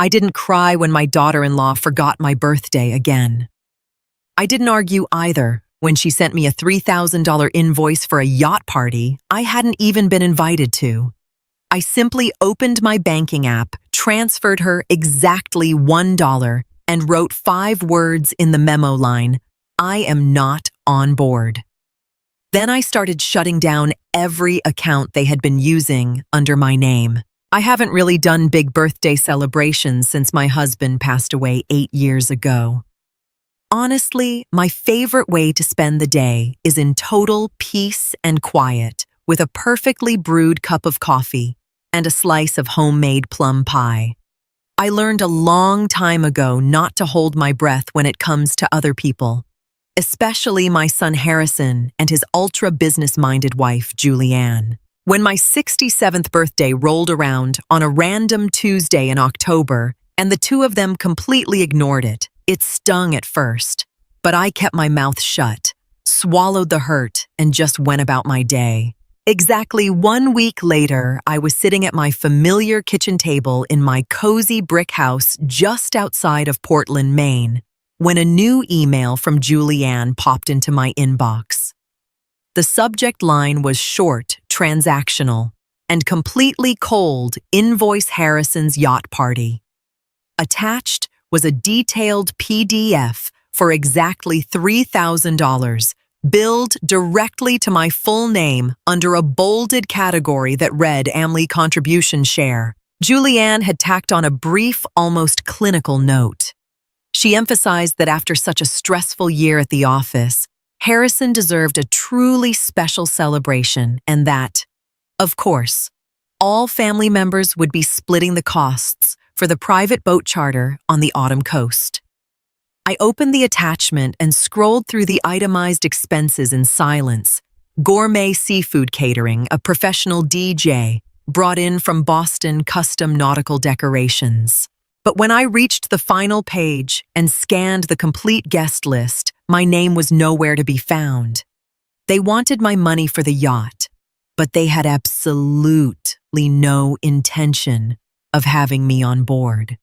I didn't cry when my daughter-in-law forgot my birthday again. I didn't argue either when she sent me a $3,000 invoice for a yacht party I hadn't even been invited to. I simply opened my banking app, transferred her exactly $1, and wrote 5 words in the memo line, "I am not on board." Then I started shutting down every account they had been using under my name. I haven't really done big birthday celebrations since my husband passed away 8 years ago. Honestly, my favorite way to spend the day is in total peace and quiet with a perfectly brewed cup of coffee and a slice of homemade plum pie. I learned a long time ago not to hold my breath when it comes to other people, especially my son Harrison and his ultra-business-minded wife, Julianne. When my 67th birthday rolled around on a random Tuesday in October and the two of them completely ignored it, it stung at first, but I kept my mouth shut, swallowed the hurt, and just went about my day. Exactly 1 week later, I was sitting at my familiar kitchen table in my cozy brick house just outside of Portland, Maine, when a new email from Julianne popped into my inbox. The subject line was short, transactional, and completely cold, "Invoice Harrison's yacht party." Attached was a detailed PDF for exactly $3,000, billed directly to my full name under a bolded category that read Amly Contribution Share. Julianne had tacked on a brief, almost clinical note. She emphasized that after such a stressful year at the office, Harrison deserved a truly special celebration and that, of course, all family members would be splitting the costs for the private boat charter on the autumn coast. I opened the attachment and scrolled through the itemized expenses in silence. Gourmet seafood catering, a professional DJ, brought in from Boston custom nautical decorations. But when I reached the final page and scanned the complete guest list, my name was nowhere to be found. They wanted my money for the yacht, but they had absolutely no intention of having me on board.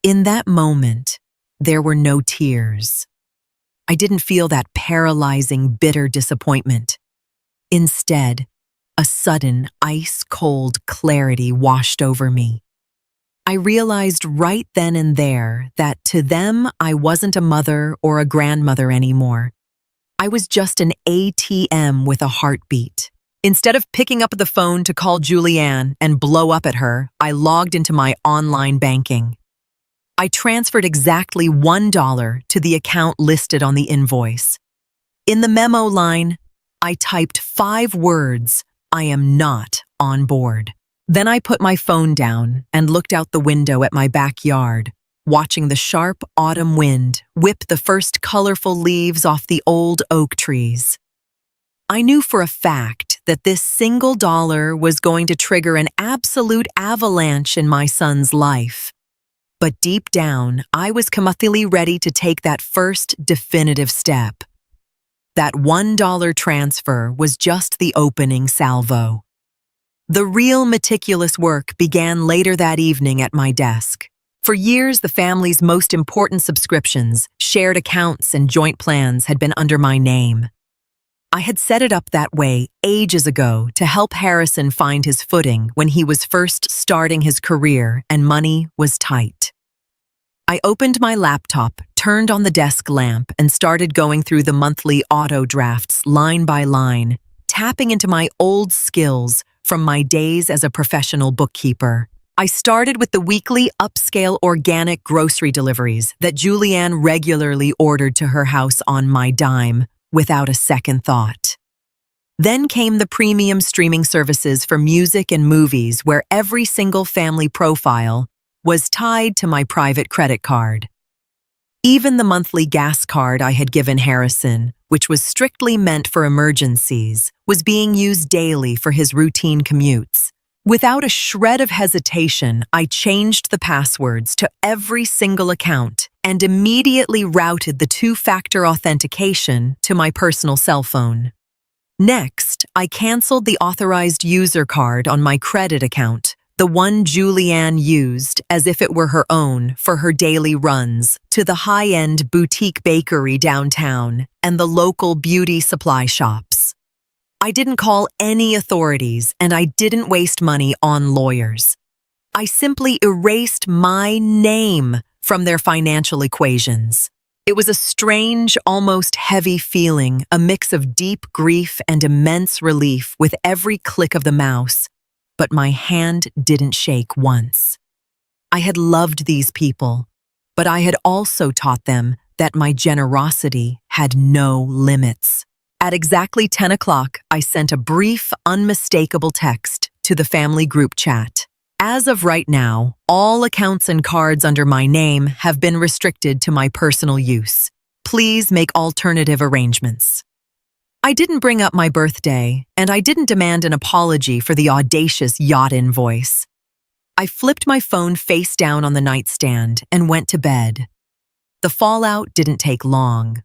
In that moment, there were no tears. I didn't feel that paralyzing, bitter disappointment. Instead, a sudden, ice-cold clarity washed over me. I realized right then and there that to them, I wasn't a mother or a grandmother anymore. I was just an ATM with a heartbeat. Instead of picking up the phone to call Julianne and blow up at her, I logged into my online banking. I transferred exactly $1 to the account listed on the invoice. In the memo line, I typed 5 words, "I am not on board." Then I put my phone down and looked out the window at my backyard, watching the sharp autumn wind whip the first colorful leaves off the old oak trees. I knew for a fact that this single dollar was going to trigger an absolute avalanche in my son's life. But deep down, I was completely ready to take that first definitive step. That $1 transfer was just the opening salvo. The real meticulous work began later that evening at my desk. For years, the family's most important subscriptions, shared accounts, and joint plans had been under my name. I had set it up that way ages ago to help Harrison find his footing when he was first starting his career and money was tight. I opened my laptop, turned on the desk lamp, and started going through the monthly auto drafts line by line, tapping into my old skills from my days as a professional bookkeeper. I started with the weekly upscale organic grocery deliveries that Julianne regularly ordered to her house on my dime, without a second thought. Then came the premium streaming services for music and movies where every single family profile was tied to my private credit card. Even the monthly gas card I had given Harrison, which was strictly meant for emergencies, was being used daily for his routine commutes. Without a shred of hesitation, I changed the passwords to every single account and immediately routed the 2-factor authentication to my personal cell phone. Next, I canceled the authorized user card on my credit account, The one Julianne used as if it were her own for her daily runs to the high-end boutique bakery downtown and the local beauty supply shops. I didn't call any authorities and I didn't waste money on lawyers. I simply erased my name from their financial equations. It was a strange, almost heavy feeling, a mix of deep grief and immense relief with every click of the mouse. But my hand didn't shake once. I had loved these people, but I had also taught them that my generosity had no limits. At exactly 10 o'clock, I sent a brief, unmistakable text to the family group chat. As of right now, all accounts and cards under my name have been restricted to my personal use. Please make alternative arrangements. I didn't bring up my birthday, and I didn't demand an apology for the audacious yacht invoice. I flipped my phone face down on the nightstand and went to bed. The fallout didn't take long.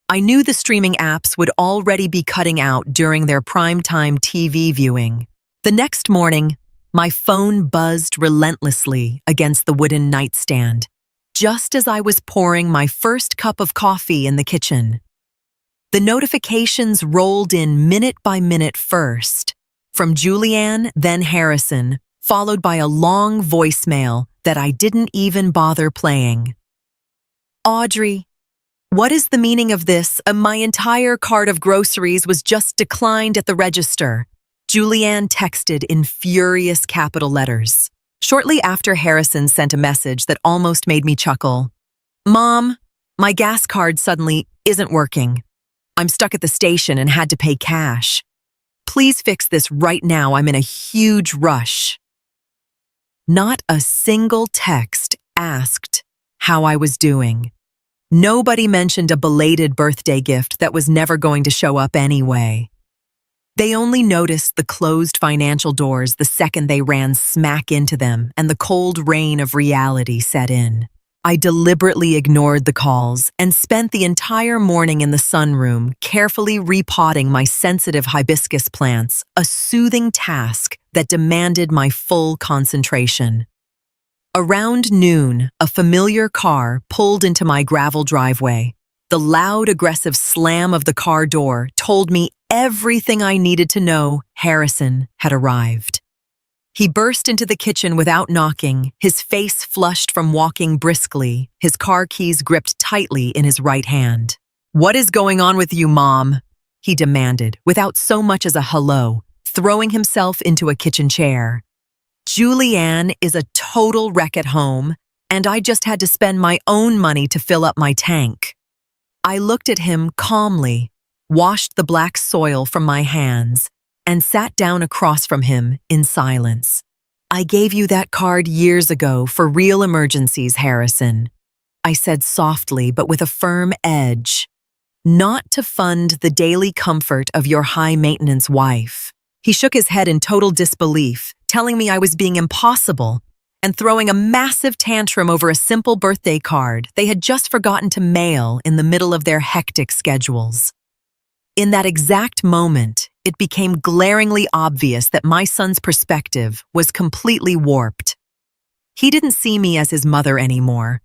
I knew the streaming apps would already be cutting out during their primetime TV viewing. The next morning, my phone buzzed relentlessly against the wooden nightstand, just as I was pouring my first cup of coffee in the kitchen. The notifications rolled in minute by minute first, from Julianne, then Harrison, followed by a long voicemail that I didn't even bother playing. Audrey, what is the meaning of this? My entire cart of groceries was just declined at the register. Julianne texted in furious capital letters. Shortly after, Harrison sent a message that almost made me chuckle. Mom, my gas card suddenly isn't working. I'm stuck at the station and had to pay cash. Please fix this right now. I'm in a huge rush. Not a single text asked how I was doing. Nobody mentioned a belated birthday gift that was never going to show up anyway. They only noticed the closed financial doors the second they ran smack into them and the cold rain of reality set in. I deliberately ignored the calls and spent the entire morning in the sunroom carefully repotting my sensitive hibiscus plants, a soothing task that demanded my full concentration. Around noon, a familiar car pulled into my gravel driveway. The loud, aggressive slam of the car door told me everything I needed to know. Harrison had arrived. He burst into the kitchen without knocking, his face flushed from walking briskly, his car keys gripped tightly in his right hand. What is going on with you, Mom? He demanded, without so much as a hello, throwing himself into a kitchen chair. Julianne is a total wreck at home, and I just had to spend my own money to fill up my tank. I looked at him calmly, washed the black soil from my hands, and sat down across from him in silence. I gave you that card years ago for real emergencies, Harrison. I said softly but with a firm edge. Not to fund the daily comfort of your high-maintenance wife. He shook his head in total disbelief, telling me I was being impossible and throwing a massive tantrum over a simple birthday card they had just forgotten to mail in the middle of their hectic schedules. In that exact moment, it became glaringly obvious that my son's perspective was completely warped. He didn't see me as his mother anymore.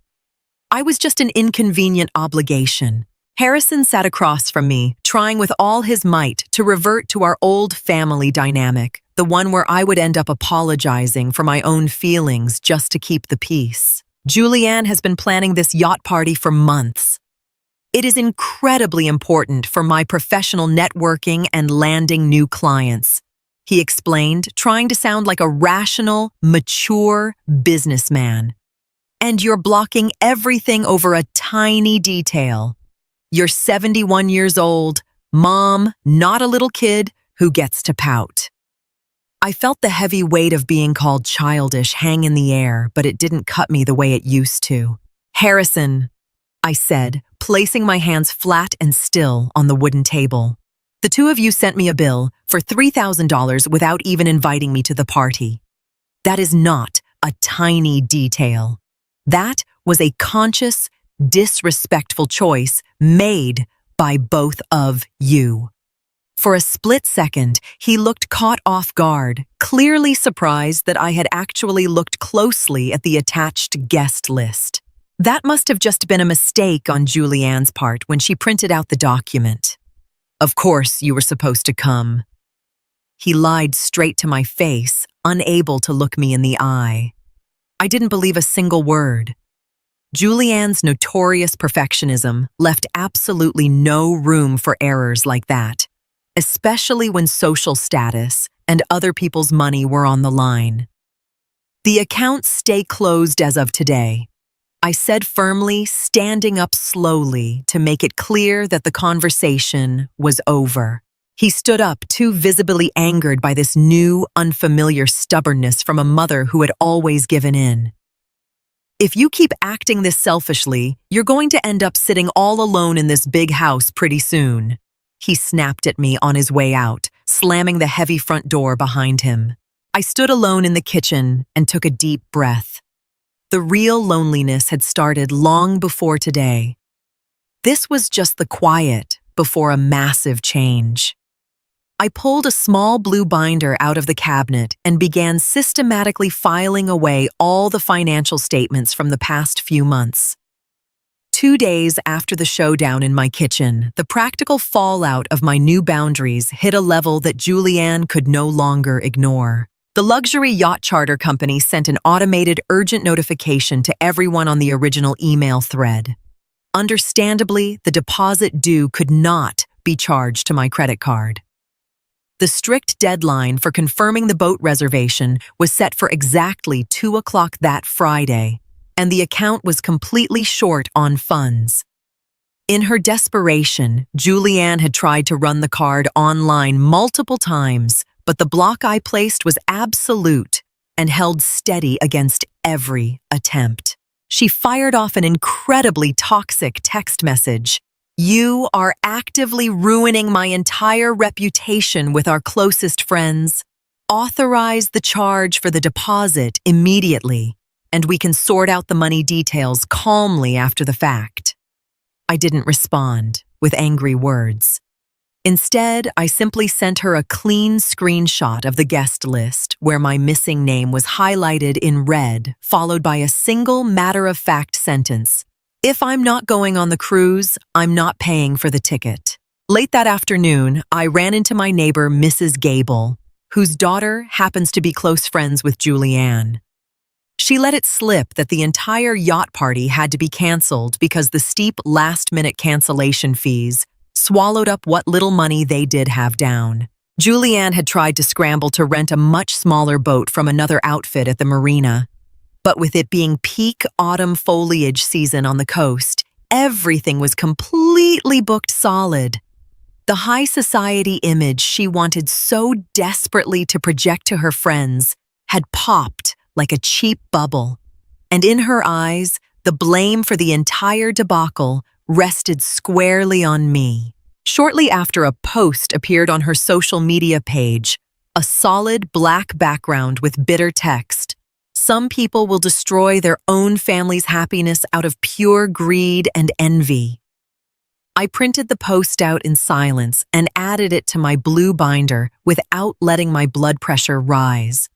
I was just an inconvenient obligation. Harrison sat across from me, trying with all his might to revert to our old family dynamic, the one where I would end up apologizing for my own feelings just to keep the peace. Julianne has been planning this yacht party for months. It is incredibly important for my professional networking and landing new clients, he explained, trying to sound like a rational, mature businessman. And you're blocking everything over a tiny detail. You're 71 years old, mom, not a little kid who gets to pout. I felt the heavy weight of being called childish hang in the air, but it didn't cut me the way it used to. Harrison, I said, placing my hands flat and still on the wooden table. The two of you sent me a bill for $3,000 without even inviting me to the party. That is not a tiny detail. That was a conscious, disrespectful choice made by both of you. For a split second, he looked caught off guard, clearly surprised that I had actually looked closely at the attached guest list. That must have just been a mistake on Julianne's part when she printed out the document. Of course you were supposed to come. He lied straight to my face, unable to look me in the eye. I didn't believe a single word. Julianne's notorious perfectionism left absolutely no room for errors like that, especially when social status and other people's money were on the line. The accounts stay closed as of today, I said firmly, standing up slowly to make it clear that the conversation was over. He stood up, too visibly angered by this new, unfamiliar stubbornness from a mother who had always given in. If you keep acting this selfishly, you're going to end up sitting all alone in this big house pretty soon. He snapped at me on his way out, slamming the heavy front door behind him. I stood alone in the kitchen and took a deep breath. The real loneliness had started long before today. This was just the quiet before a massive change. I pulled a small blue binder out of the cabinet and began systematically filing away all the financial statements from the past few months. 2 days after the showdown in my kitchen, the practical fallout of my new boundaries hit a level that Julianne could no longer ignore. The luxury yacht charter company sent an automated urgent notification to everyone on the original email thread. Understandably, the deposit due could not be charged to my credit card. The strict deadline for confirming the boat reservation was set for exactly 2 o'clock that Friday, and the account was completely short on funds. In her desperation, Julianne had tried to run the card online multiple times, but the block I placed was absolute and held steady against every attempt. She fired off an incredibly toxic text message. "You are actively ruining my entire reputation with our closest friends. Authorize the charge for the deposit immediately, and we can sort out the money details calmly after the fact." I didn't respond with angry words. Instead, I simply sent her a clean screenshot of the guest list where my missing name was highlighted in red, followed by a single matter-of-fact sentence. "If I'm not going on the cruise, I'm not paying for the ticket." Late that afternoon, I ran into my neighbor, Mrs. Gable, whose daughter happens to be close friends with Julianne. She let it slip that the entire yacht party had to be canceled because the steep last-minute cancellation fees swallowed up what little money they did have down. Julianne had tried to scramble to rent a much smaller boat from another outfit at the marina, but with it being peak autumn foliage season on the coast, everything was completely booked solid. The high society image she wanted so desperately to project to her friends had popped like a cheap bubble, and in her eyes, the blame for the entire debacle rested squarely on me. Shortly after a post appeared on her social media page, a solid black background with bitter text. "Some people will destroy their own family's happiness out of pure greed and envy." I printed the post out in silence and added it to my blue binder without letting my blood pressure rise.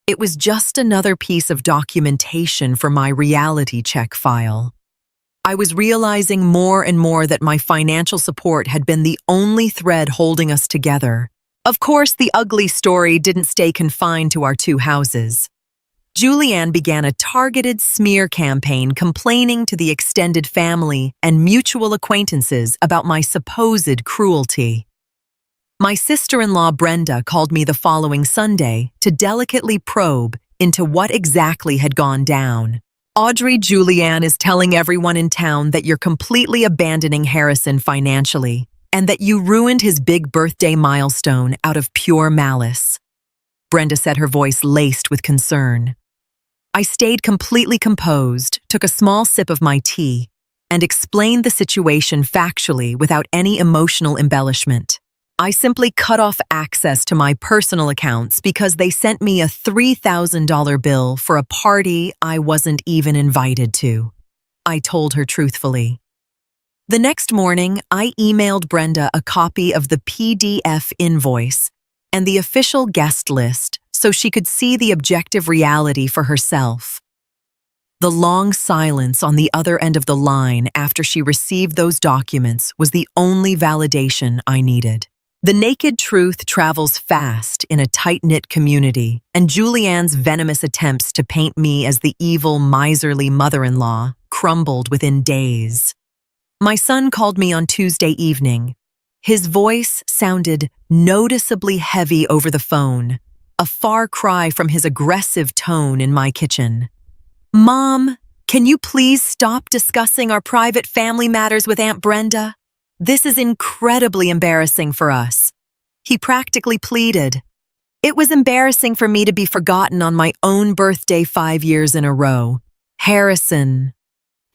It was just another piece of documentation for my reality check file. I was realizing more and more that my financial support had been the only thread holding us together. Of course, the ugly story didn't stay confined to our 2 houses. Julianne began a targeted smear campaign complaining to the extended family and mutual acquaintances about my supposed cruelty. My sister-in-law Brenda called me the following Sunday to delicately probe into what exactly had gone down. "Audrey, Julianne is telling everyone in town that you're completely abandoning Harrison financially and that you ruined his big birthday milestone out of pure malice." Brenda said, her voice laced with concern. I stayed completely composed, took a small sip of my tea, and explained the situation factually without any emotional embellishment. I simply cut off access to my personal accounts because they sent me a $3,000 bill for a party I wasn't even invited to. I told her truthfully. The next morning, I emailed Brenda a copy of the PDF invoice and the official guest list so she could see the objective reality for herself. The long silence on the other end of the line after she received those documents was the only validation I needed. The naked truth travels fast in a tight-knit community, and Julianne's venomous attempts to paint me as the evil, miserly mother-in-law crumbled within days. My son called me on Tuesday evening. His voice sounded noticeably heavy over the phone, a far cry from his aggressive tone in my kitchen. "Mom, can you please stop discussing our private family matters with Aunt Brenda? This is incredibly embarrassing for us." He practically pleaded. "It was embarrassing for me to be forgotten on my own birthday 5 years in a row. Harrison,"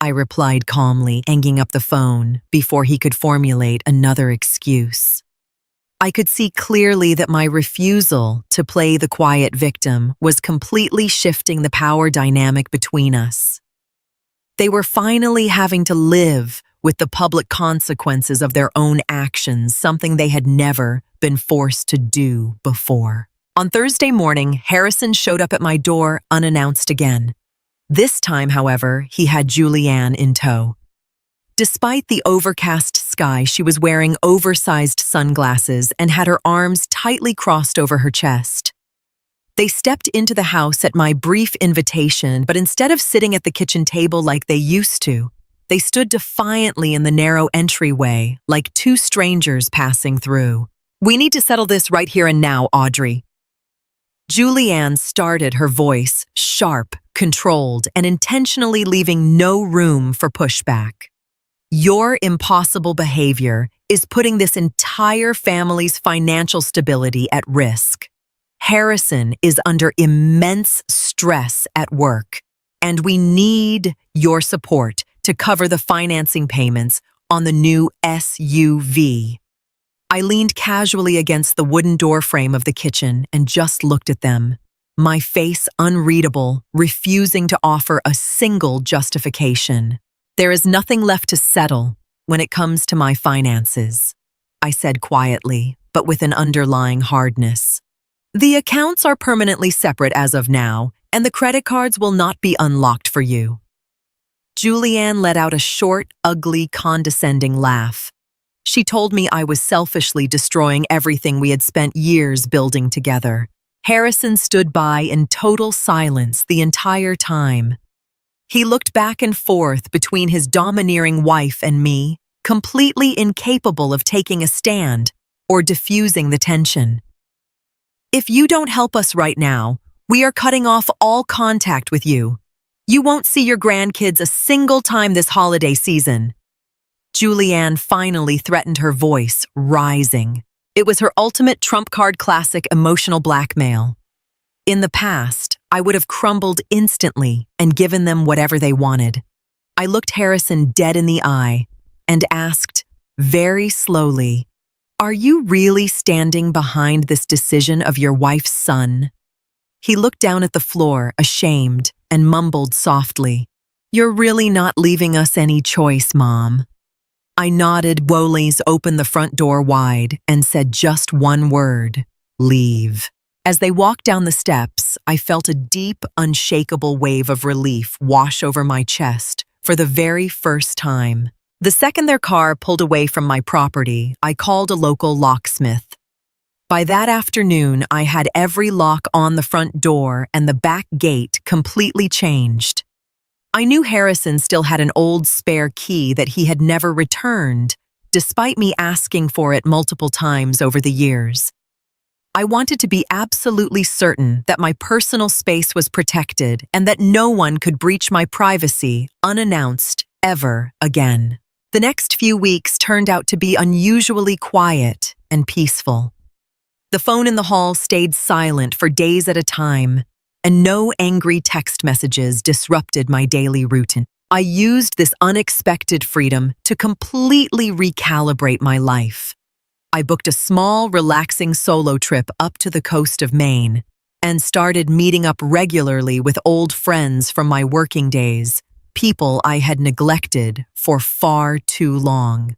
I replied calmly, hanging up the phone before he could formulate another excuse. I could see clearly that my refusal to play the quiet victim was completely shifting the power dynamic between us. They were finally having to live with the public consequences of their own actions, something they had never been forced to do before. On Thursday morning, Harrison showed up at my door unannounced again. This time, however, he had Julianne in tow. Despite the overcast sky, she was wearing oversized sunglasses and had her arms tightly crossed over her chest. They stepped into the house at my brief invitation, but instead of sitting at the kitchen table like they used to, they stood defiantly in the narrow entryway, like two strangers passing through. "We need to settle this right here and now, Audrey." Julianne started, her voice sharp, controlled, and intentionally leaving no room for pushback. "Your impossible behavior is putting this entire family's financial stability at risk. Harrison is under immense stress at work, and we need your support to cover the financing payments on the new SUV." I leaned casually against the wooden doorframe of the kitchen and just looked at them, my face unreadable, refusing to offer a single justification. "There is nothing left to settle when it comes to my finances," I said quietly, but with an underlying hardness. "The accounts are permanently separate as of now, and the credit cards will not be unlocked for you." Julianne let out a short, ugly, condescending laugh. She told me I was selfishly destroying everything we had spent years building together. Harrison stood by in total silence the entire time. He looked back and forth between his domineering wife and me, completely incapable of taking a stand or diffusing the tension. "If you don't help us right now, we are cutting off all contact with you. You won't see your grandkids a single time this holiday season." Julianne finally threatened, her voice rising. It was her ultimate trump card classic emotional blackmail. In the past, I would have crumbled instantly and given them whatever they wanted. I looked Harrison dead in the eye and asked, very slowly, "Are you really standing behind this decision of your wife's son?" He looked down at the floor, ashamed, and mumbled softly, "You're really not leaving us any choice, Mom." I nodded. Wolees opened the front door wide and said just one word, "Leave." As they walked down the steps, I felt a deep, unshakable wave of relief wash over my chest for the very first time. The second their car pulled away from my property, I called a local locksmith. By that afternoon, I had every lock on the front door and the back gate completely changed. I knew Harrison still had an old spare key that he had never returned, despite me asking for it multiple times over the years. I wanted to be absolutely certain that my personal space was protected and that no one could breach my privacy unannounced ever again. The next few weeks turned out to be unusually quiet and peaceful. The phone in the hall stayed silent for days at a time, and no angry text messages disrupted my daily routine. I used this unexpected freedom to completely recalibrate my life. I booked a small, relaxing solo trip up to the coast of Maine and started meeting up regularly with old friends from my working days, people I had neglected for far too long.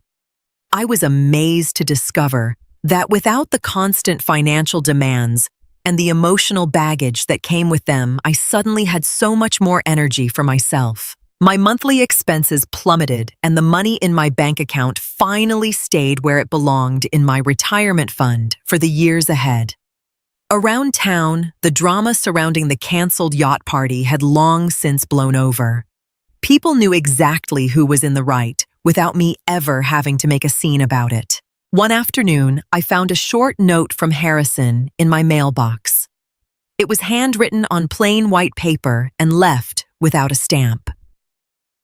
I was amazed to discover that without the constant financial demands and the emotional baggage that came with them, I suddenly had so much more energy for myself. My monthly expenses plummeted, and the money in my bank account finally stayed where it belonged in my retirement fund for the years ahead. Around town, the drama surrounding the canceled yacht party had long since blown over. People knew exactly who was in the right without me ever having to make a scene about it. One afternoon, I found a short note from Harrison in my mailbox. It was handwritten on plain white paper and left without a stamp.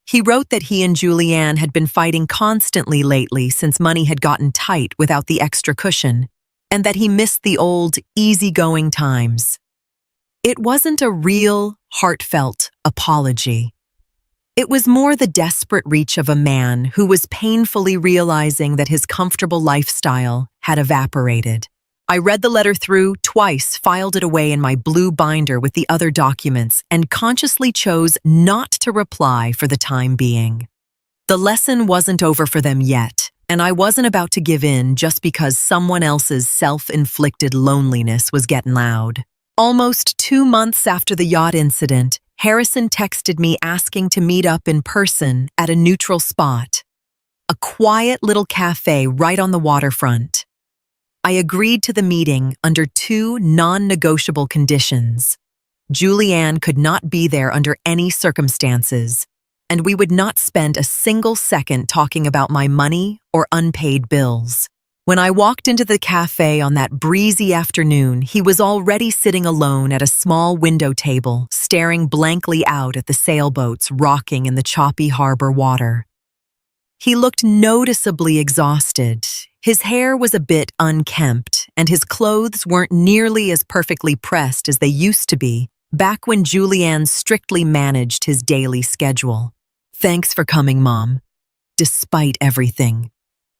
He wrote that he and Julianne had been fighting constantly lately since money had gotten tight without the extra cushion, and that he missed the old, easygoing times. It wasn't a real, heartfelt apology. It was more the desperate reach of a man who was painfully realizing that his comfortable lifestyle had evaporated. I read the letter through twice, filed it away in my blue binder with the other documents, and consciously chose not to reply for the time being. The lesson wasn't over for them yet, and I wasn't about to give in just because someone else's self-inflicted loneliness was getting loud. Almost 2 months after the yacht incident, Harrison texted me asking to meet up in person at a neutral spot, a quiet little cafe right on the waterfront. I agreed to the meeting under 2 non-negotiable conditions. Julianne could not be there under any circumstances, and we would not spend a single second talking about my money or unpaid bills. When I walked into the cafe on that breezy afternoon, he was already sitting alone at a small window table, staring blankly out at the sailboats rocking in the choppy harbor water. He looked noticeably exhausted. His hair was a bit unkempt, and his clothes weren't nearly as perfectly pressed as they used to be, back when Julianne strictly managed his daily schedule. "Thanks for coming, Mom. Despite everything,"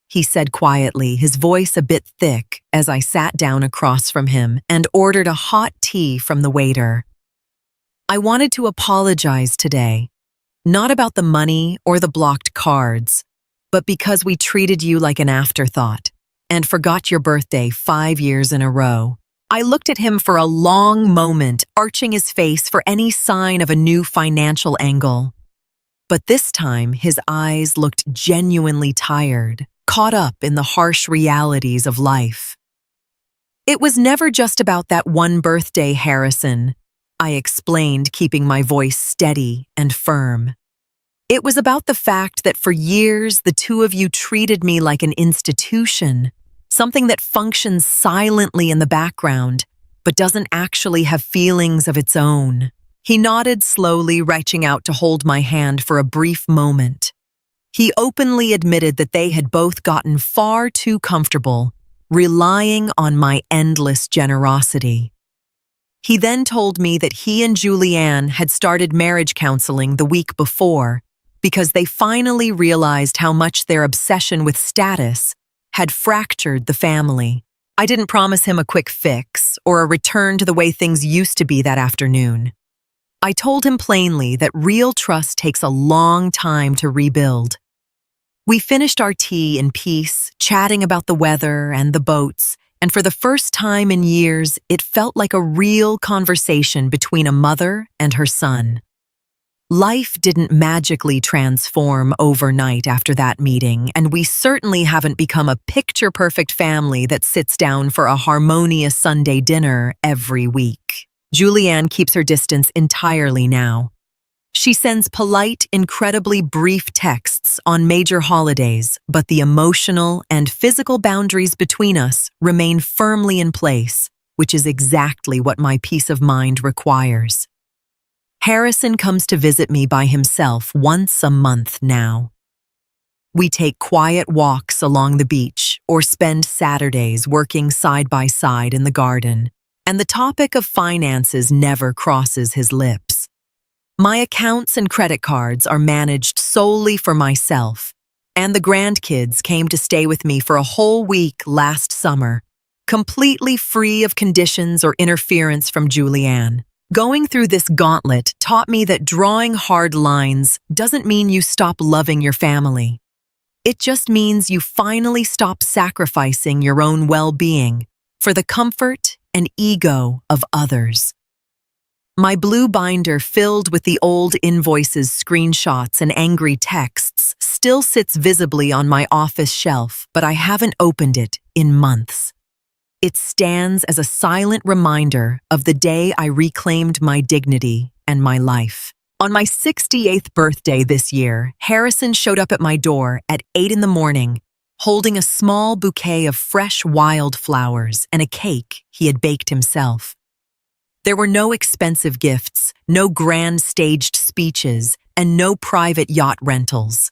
he said quietly, his voice a bit thick, as I sat down across from him and ordered a hot tea from the waiter. "I wanted to apologize today, not about the money or the blocked cards, but because we treated you like an afterthought and forgot your birthday 5 years in a row." I looked at him for a long moment, arching his face for any sign of a new financial angle. But this time, his eyes looked genuinely tired, caught up in the harsh realities of life. "It was never just about that one birthday, Harrison," I explained, keeping my voice steady and firm. "It was about the fact that for years the two of you treated me like an institution, something that functions silently in the background, but doesn't actually have feelings of its own." He nodded slowly, reaching out to hold my hand for a brief moment. He openly admitted that they had both gotten far too comfortable, relying on my endless generosity. He then told me that he and Julianne had started marriage counseling the week before because they finally realized how much their obsession with status had fractured the family. I didn't promise him a quick fix or a return to the way things used to be that afternoon. I told him plainly that real trust takes a long time to rebuild. We finished our tea in peace, chatting about the weather and the boats, and for the first time in years, it felt like a real conversation between a mother and her son. Life didn't magically transform overnight after that meeting, and we certainly haven't become a picture-perfect family that sits down for a harmonious Sunday dinner every week. Julianne keeps her distance entirely now. She sends polite, incredibly brief texts on major holidays, but the emotional and physical boundaries between us remain firmly in place, which is exactly what my peace of mind requires. Harrison comes to visit me by himself once a month now. We take quiet walks along the beach or spend Saturdays working side by side in the garden, and the topic of finances never crosses his lips. My accounts and credit cards are managed solely for myself, and the grandkids came to stay with me for a whole week last summer, completely free of conditions or interference from Julianne. Going through this gauntlet taught me that drawing hard lines doesn't mean you stop loving your family. It just means you finally stop sacrificing your own well-being for the comfort and ego of others. My blue binder filled with the old invoices, screenshots, and angry texts still sits visibly on my office shelf, but I haven't opened it in months. It stands as a silent reminder of the day I reclaimed my dignity and my life. On my 68th birthday this year, Harrison showed up at my door at 8 in the morning, holding a small bouquet of fresh wildflowers and a cake he had baked himself. There were no expensive gifts, no grand staged speeches, and no private yacht rentals.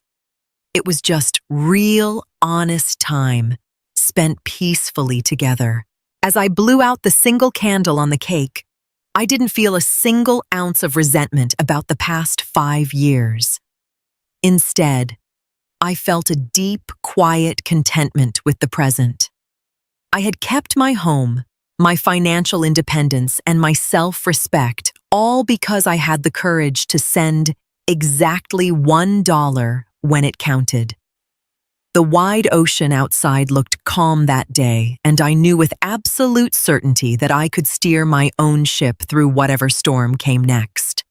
It was just real, honest time, spent peacefully together. As I blew out the single candle on the cake, I didn't feel a single ounce of resentment about the past 5 years. Instead, I felt a deep, quiet contentment with the present. I had kept my home, my financial independence, and my self-respect, all because I had the courage to send exactly $1 when it counted. The wide ocean outside looked calm that day, and I knew with absolute certainty that I could steer my own ship through whatever storm came next.